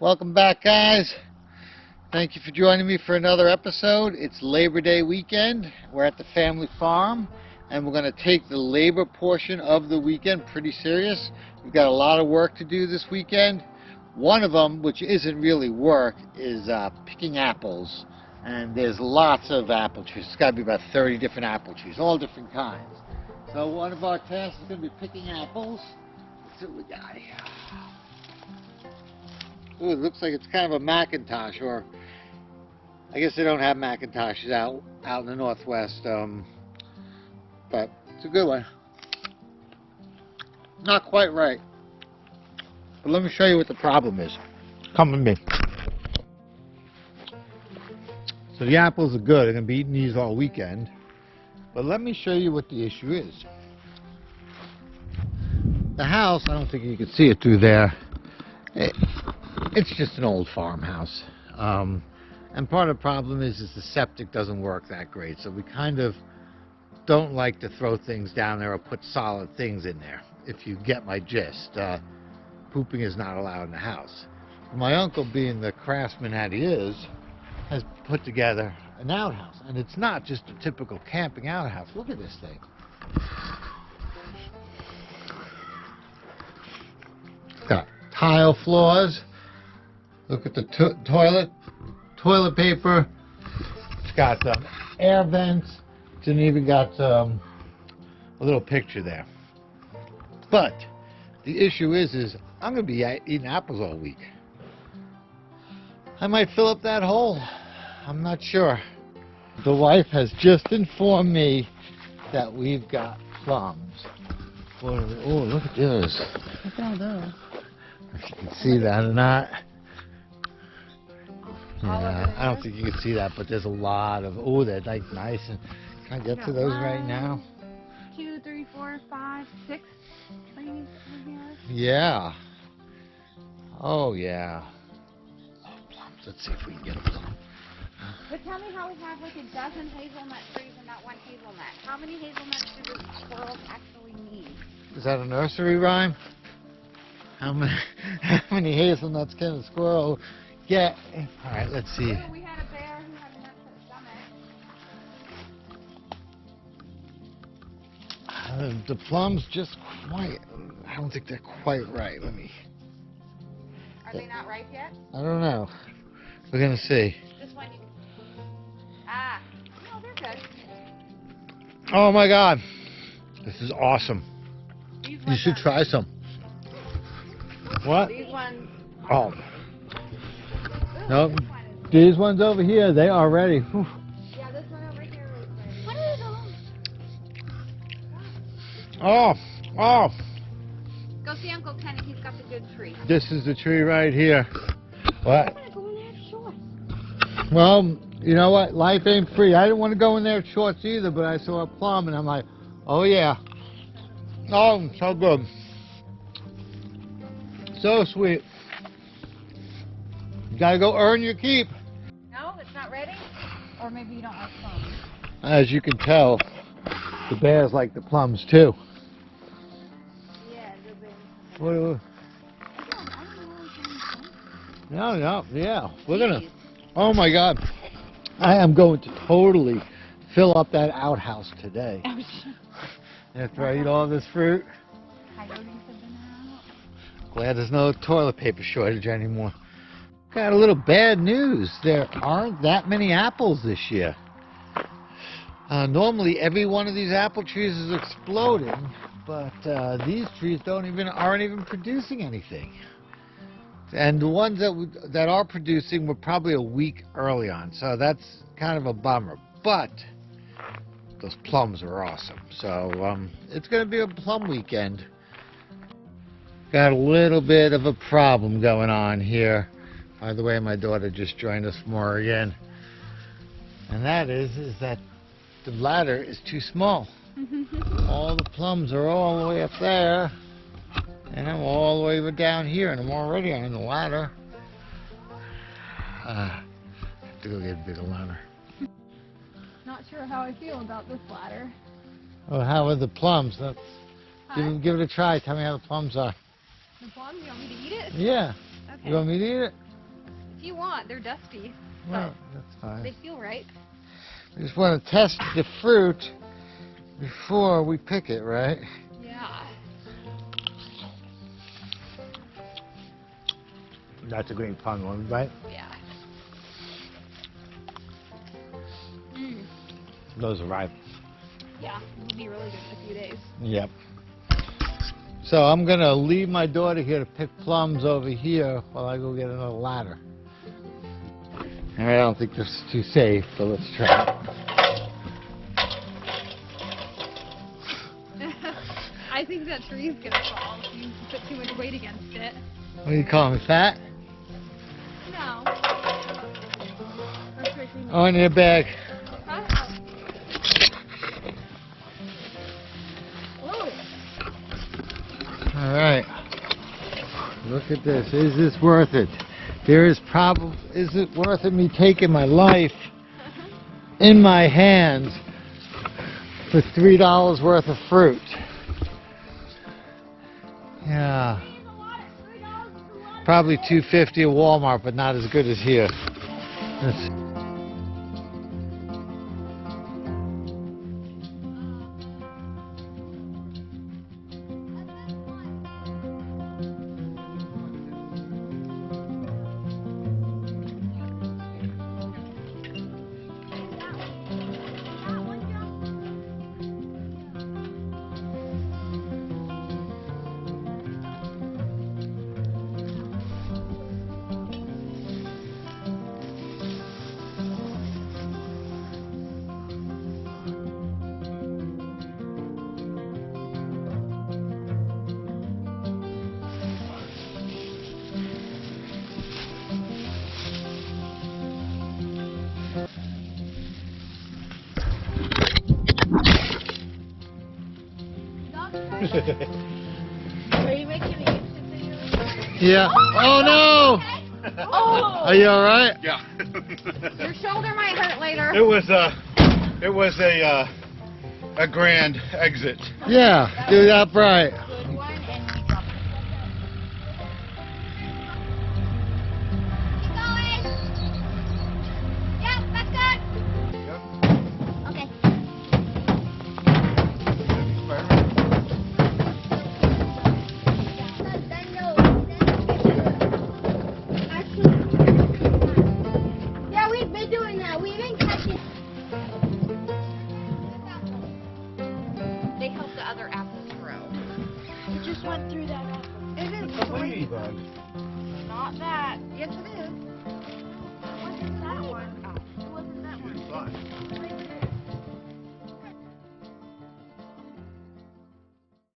Welcome back, guys. Thank you for joining me for another episode. It's Labor Day weekend. We're at the family farm, and we're going to take the labor portion of the weekend pretty serious. We've got a lot of work to do this weekend. One of them, which isn't really work, is picking apples. And there's lots of apple trees. It's got to be about 30 different apple trees, all different kinds. So one of our tasks is going to be picking apples. Let's see what we got here. Ooh, it looks like it's kind of a Macintosh, or I guess they don't have Macintoshes out in the Northwest, but it's a good one. Not quite right. But let me show you what the problem is. Come with me. So the apples are good. I'm going to be eating these all weekend. But let me show you what the issue is. The house, I don't think you can see it through there. It's just an old farmhouse. And part of the problem is the septic doesn't work that great. So we kind of don't like to throw things down there or put solid things in there, if you get my gist. Pooping is not allowed in the house. My uncle, being the craftsman that he is, has put together an outhouse. And it's not just a typical camping outhouse. Look at this thing. It's got tile floors. Look at the toilet paper. It's got air vents. It's even got a little picture there. But the issue is I'm going to be eating apples all week. I might fill up that hole. I'm not sure. The wife has just informed me that we've got plums. Oh, look at this. Look at all those. If you can see that or not. Yeah, I don't think you can see that, but there's a lot of, they're like nice. And can I get to those right now? 2, 3, 4, 5, 6 trees over here. Yeah. Oh, yeah. Oh, plums. Let's see if we can get a plum. But tell me how we have like a dozen hazelnut trees and not one hazelnut. How many hazelnuts do the squirrels actually need? Is that a nursery rhyme? How many hazelnuts can a squirrel get? All right, let's see. We had a bear who had an upset stomach. The plums just quite, I don't think they're quite right. Let me. Are they not ripe yet? I don't know. We're going to see. This one. No, they're good. Oh my God. This is awesome. These You ones should try some. What? These ones. Oh. Ooh, No, this one is these ones over here, they are ready. Whew. Yeah, this one over here is ready. What are those? Oh. Go see Uncle Ken. He's got the good tree. This is the tree right here. What? I'm gonna go in there short. Well, you know what? Life ain't free. I didn't want to go in there in shorts either, but I saw a plum and I'm like, oh yeah. Oh, so good. So sweet. You gotta go earn your keep. No, it's not ready? Or maybe you don't like plums. As you can tell, the bears like the plums too. Yeah, they'll be. What? No, yeah. We're gonna. Oh my God. I am going to totally fill up that outhouse today. After I eat all this fruit. Coyotes have been out. Glad there's no toilet paper shortage anymore. Got a little bad news. There aren't that many apples this year. Normally every one of these apple trees is exploding, but these trees aren't even producing anything. And the ones that are producing were probably a week early on, so that's kind of a bummer. But those plums are awesome. So it's going to be a plum weekend. Got a little bit of a problem going on here. By the way, my daughter just joined us from Oregon. And that is that the ladder is too small. All the plums are all the way up there. And I'm all the way down here, and I'm already on the ladder. I have to go get a bigger ladder. Not sure how I feel about this ladder. Well, how are the plums? Let's Huh? give it a try. Tell me how the plums are. The plum? You want me to eat it? Yeah. Okay. You want me to eat it? you want. They're dusty. Well, that's fine. They feel right. We just want to test the fruit before we pick it, right? Yeah. That's a green pond one, right? Yeah. Mm. Those are ripe. Yeah. It'll be really good in a few days. Yep. So I'm going to leave my daughter here to pick plums over here while I go get another ladder. And I don't think this is too safe, but let's try it. I think that tree's gonna fall if you put too much weight against it. What do you call me, fat? No. Oh, I need a bag. Huh? Whoa. All right. Look at this. Is this worth it? There is probably. Is it worth it me taking my life in my hands for $3 worth of fruit? Yeah. Probably $2.50 at Walmart, but not as good as here. Let's- Are you making a YouTube video? Yeah. Oh no! Oh! Are you all right? Yeah. Your shoulder might hurt later. It was a grand exit. Yeah. Do that right.